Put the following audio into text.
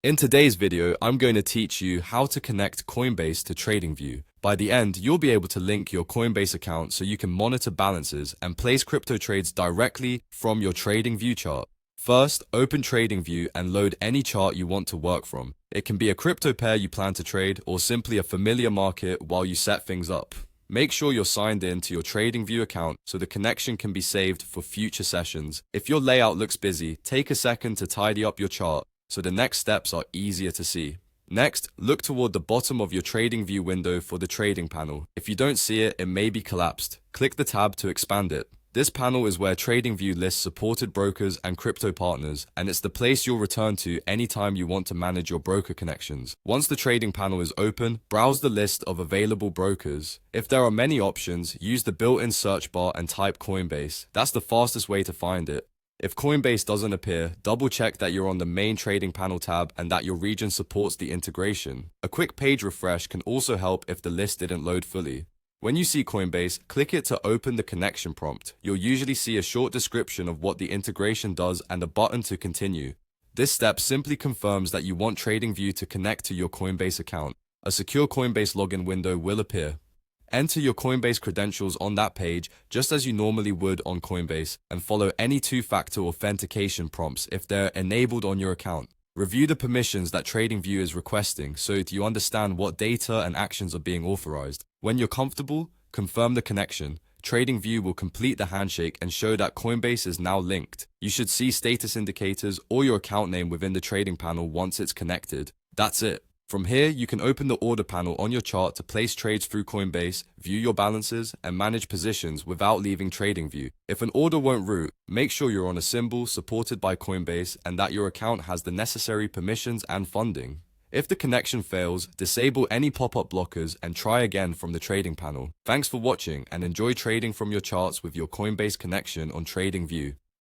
In today's video, I'm going to teach you how to connect Coinbase to TradingView. By the end, you'll be able to link your Coinbase account so you can monitor balances and place crypto trades directly from your TradingView chart. First, open TradingView and load any chart you want to work from. It can be a crypto pair you plan to trade or simply a familiar market while you set things up. Make sure you're signed in to your TradingView account so the connection can be saved for future sessions. If your layout looks busy, take a second to tidy up your chart so the next steps are easier to see. Next, look toward the bottom of your TradingView window for the trading panel. If you don't see it, it may be collapsed. Click the tab to expand it. This panel is where TradingView lists supported brokers and crypto partners, and it's the place you'll return to anytime you want to manage your broker connections. Once the trading panel is open, browse the list of available brokers. If there are many options, use the built-in search bar and type Coinbase. That's the fastest way to find it. If Coinbase doesn't appear, double-check that you're on the main trading panel tab and that your region supports the integration. A quick page refresh can also help if the list didn't load fully. When you see Coinbase, click it to open the connection prompt. You'll usually see a short description of what the integration does and a button to continue. This step simply confirms that you want TradingView to connect to your Coinbase account. A secure Coinbase login window will appear. Enter your Coinbase credentials on that page just as you normally would on Coinbase and follow any two-factor authentication prompts if they're enabled on your account. Review the permissions that TradingView is requesting so that you understand what data and actions are being authorized. When you're comfortable, confirm the connection. TradingView will complete the handshake and show that Coinbase is now linked. You should see status indicators or your account name within the trading panel once it's connected. That's it. From here, you can open the order panel on your chart to place trades through Coinbase, view your balances, and manage positions without leaving TradingView. If an order won't route, make sure you're on a symbol supported by Coinbase and that your account has the necessary permissions and funding. If the connection fails, disable any pop-up blockers and try again from the trading panel. Thanks for watching and enjoy trading from your charts with your Coinbase connection on TradingView.